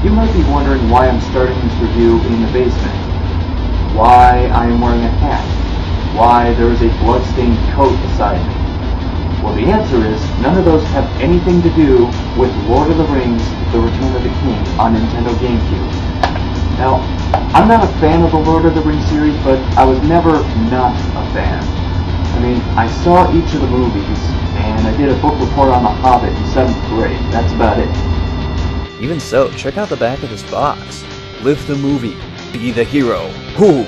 You might be wondering why I'm starting this review in the basement. Why I am wearing a hat. Why there is a blood-stained coat beside me. Well, the answer is, none of those have anything to do with Lord of the Rings, The Return of the King on Nintendo GameCube. Now, I'm not a fan of the Lord of the Rings series, but I was never not a fan. I mean, I saw each of the movies, and I did a book report on The Hobbit in 7th grade. That's about it. Even so, check out the back of this box. Live the movie. Be the hero. Who?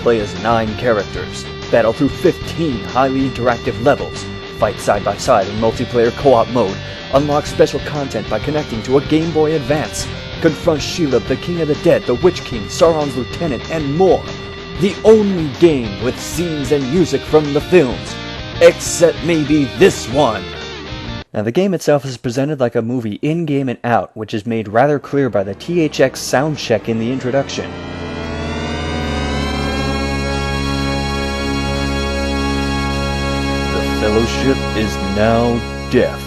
Play as 9 characters. Battle through 15 highly interactive levels. Fight side by side in multiplayer co-op mode. Unlock special content by connecting to a Game Boy Advance. Confront Shelob, the King of the Dead, the Witch King, Sauron's Lieutenant, and more. The only game with scenes and music from the films. Except maybe this one. Now, the game itself is presented like a movie in-game and out, which is made rather clear by the THX sound check in the introduction. The Fellowship is now deaf.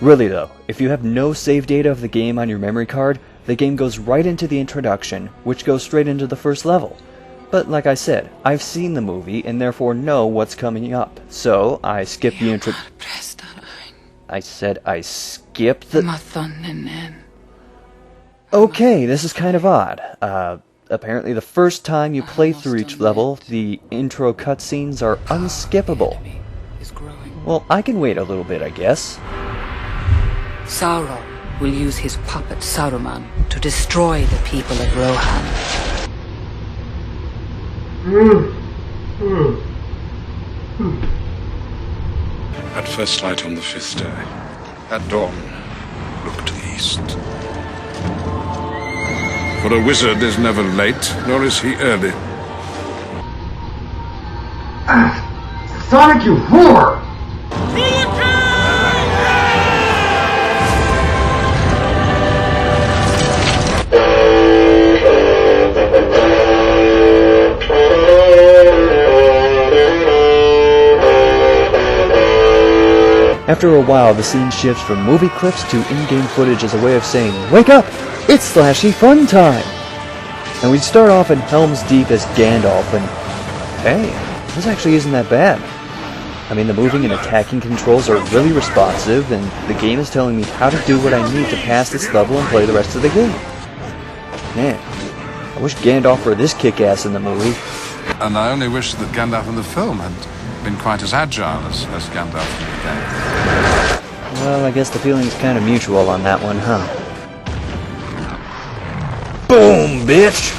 Really though, if you have no save data of the game on your memory card, the game goes right into the introduction, which goes straight into the first level. But like I said, I've seen the movie and therefore know what's coming up, so I skip the intro. I said I skipped the... Okay, this is kind of odd. Apparently the first time you play through each level, the intro cutscenes are unskippable. Well, I can wait a little bit, I guess. Sauron will use his puppet Saruman to destroy the people of Rohan. At first light on the 5th day, at dawn, look to the east. For a wizard is never late, nor is he early. Sonic, you whore! After a while, the scene shifts from movie clips to in-game footage as a way of saying, "Wake up! It's slashy fun time!" And we start off in Helm's Deep as Gandalf, and hey, this actually isn't that bad. I mean, the moving and attacking controls are really responsive, and the game is telling me how to do what I need to pass this level and play the rest of the game. Man, I wish Gandalf were this kick-ass in the movie. And I only wish that Gandalf in the film had been quite as agile as Gandalf in the game. Well, I guess the feeling's kind of mutual on that one, huh? Boom, bitch!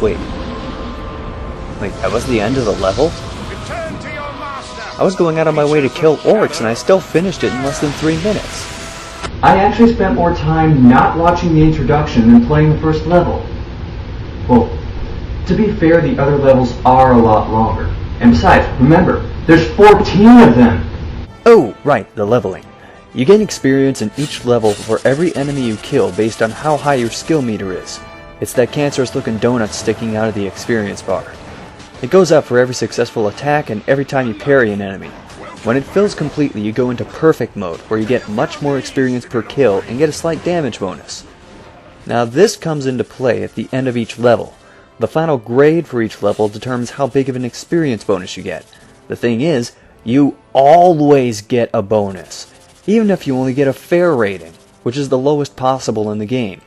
Wait, that was the end of the level? I was going out of my way to kill orcs and I still finished it in less than 3 minutes. I actually spent more time not watching the introduction than playing the first level. Well, to be fair, the other levels are a lot longer. And besides, remember, there's 14 of them! Oh, right, the leveling. You gain experience in each level for every enemy you kill based on how high your skill meter is. It's that cancerous looking donut sticking out of the experience bar. It goes up for every successful attack and every time you parry an enemy. When it fills completely, you go into perfect mode, where you get much more experience per kill and get a slight damage bonus. Now this comes into play at the end of each level. The final grade for each level determines how big of an experience bonus you get. The thing is, you always get a bonus, even if you only get a fair rating, which is the lowest possible in the game.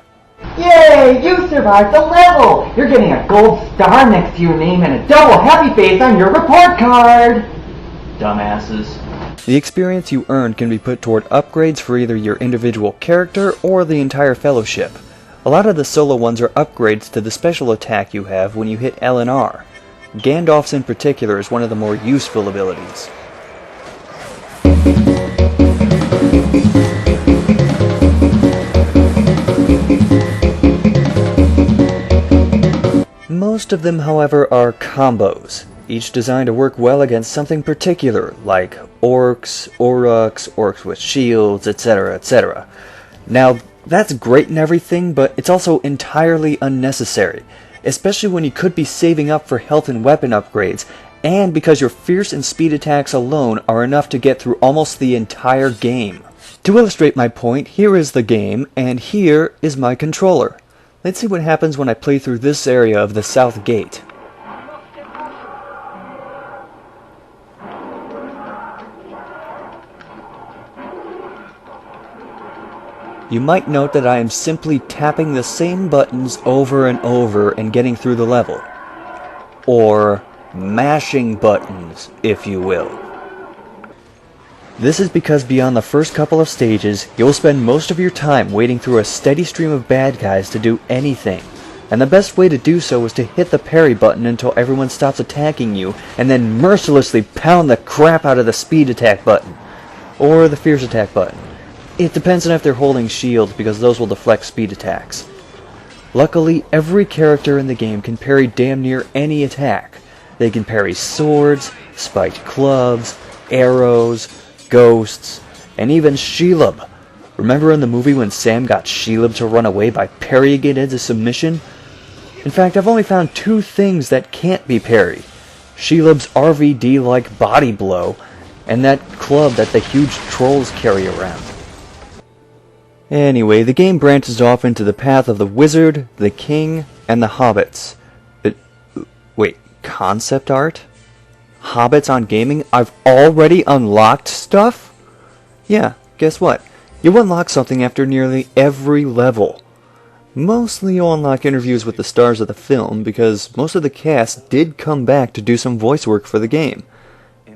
Yay! You survived the level! You're getting a gold star next to your name and a double happy face on your report card! Dumbasses. The experience you earned can be put toward upgrades for either your individual character or the entire fellowship. A lot of the solo ones are upgrades to the special attack you have when you hit L and R. Gandalf's in particular is one of the more useful abilities. Most of them, however, are combos, each designed to work well against something particular, like orcs, aurochs, orcs with shields, etc., etc. Now, that's great and everything, but it's also entirely unnecessary, especially when you could be saving up for health and weapon upgrades, and because your fierce and speed attacks alone are enough to get through almost the entire game. To illustrate my point, here is the game, and here is my controller. Let's see what happens when I play through this area of the South Gate. You might note that I am simply tapping the same buttons over and over and getting through the level. Or mashing buttons, if you will. This is because beyond the first couple of stages, you'll spend most of your time wading through a steady stream of bad guys to do anything. And the best way to do so is to hit the parry button until everyone stops attacking you, and then mercilessly pound the crap out of the speed attack button. Or the fierce attack button. It depends on if they're holding shields, because those will deflect speed attacks. Luckily, every character in the game can parry damn near any attack. They can parry swords, spiked clubs, arrows, ghosts, and even Shelob. Remember in the movie when Sam got Shelob to run away by parrying it into submission? In fact, I've only found 2 things that can't be parried. Shelob's RVD-like body blow, and that club that the huge trolls carry around. Anyway, the game branches off into the path of the wizard, the king, and the hobbits. Wait, concept art? Hobbits on gaming? I've already unlocked stuff? Yeah, guess what? You unlock something after nearly every level. Mostly you'll unlock interviews with the stars of the film, because most of the cast did come back to do some voice work for the game,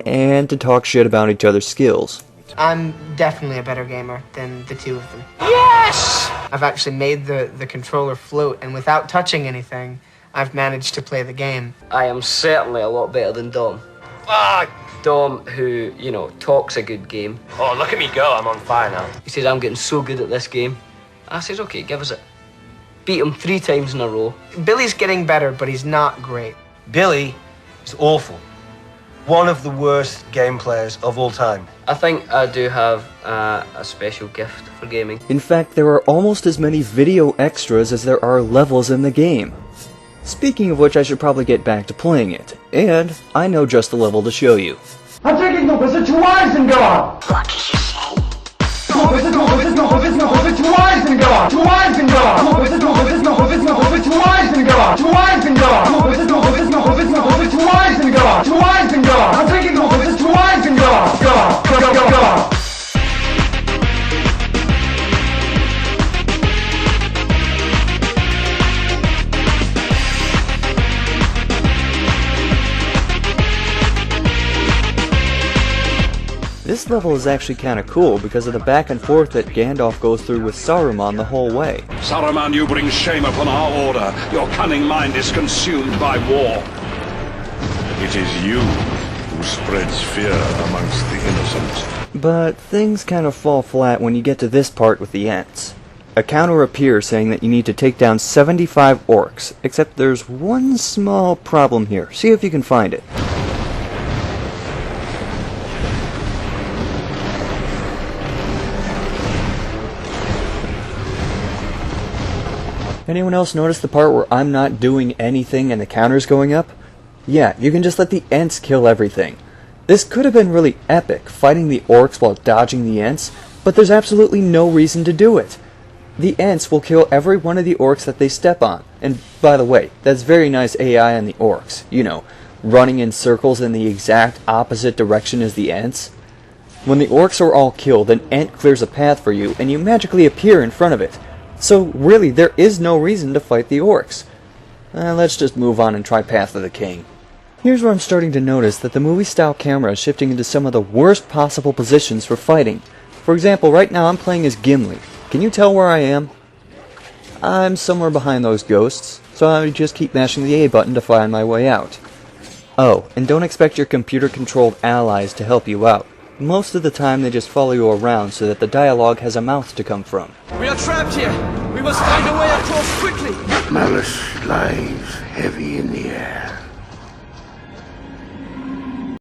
and to talk shit about each other's skills. I'm definitely a better gamer than the 2 of them. Yes! I've actually made the controller float, and without touching anything, I've managed to play the game. I am certainly a lot better than Dom. Dom, who, talks a good game. Oh, look at me go, I'm on fire now. He says, I'm getting so good at this game. I says, okay, give us it. Beat him 3 times in a row. Billy's getting better, but he's not great. Billy is awful. One of the worst game players of all time. I think I do have a special gift for gaming. In fact, there are almost as many video extras as there are levels in the game. Speaking of which, I should probably get back to playing it, and I know just the level to show you. I'm taking the wizard to Isengard! What did you say? No wizard, no wizard, no wizard, no wizard to Isengard! To Isengard! No wizard, no wizard, no wizard, no wizard to Isengard! To Isengard! No wizard, no wizard, no wizard, no wizard to Isengard! To Isengard! I'm taking the wizard to Isengard! Go, go, go, go, go! This level is actually kinda cool because of the back and forth that Gandalf goes through with Saruman the whole way. Saruman, you bring shame upon our order. Your cunning mind is consumed by war. It is you who spreads fear amongst the innocent. But things kind of fall flat when you get to this part with the Ents. A counter appears saying that you need to take down 75 orcs, except there's one small problem here. See if you can find it. Anyone else notice the part where I'm not doing anything and the counter's going up? Yeah, you can just let the Ents kill everything. This could have been really epic, fighting the orcs while dodging the Ents, but there's absolutely no reason to do it. The Ents will kill every one of the orcs that they step on. And by the way, that's very nice AI on the orcs. You know, running in circles in the exact opposite direction as the Ents. When the orcs are all killed, an Ent clears a path for you, and you magically appear in front of it. So really, there is no reason to fight the orcs. Let's just move on and try Path of the King. Here's where I'm starting to notice that the movie-style camera is shifting into some of the worst possible positions for fighting. For example, right now I'm playing as Gimli. Can you tell where I am? I'm somewhere behind those ghosts, so I just keep mashing the A button to find my way out. Oh, and don't expect your computer-controlled allies to help you out. Most of the time they just follow you around so that the dialogue has a mouth to come from. We are trapped here! We must find a way across quickly! Malice lies heavy in the air.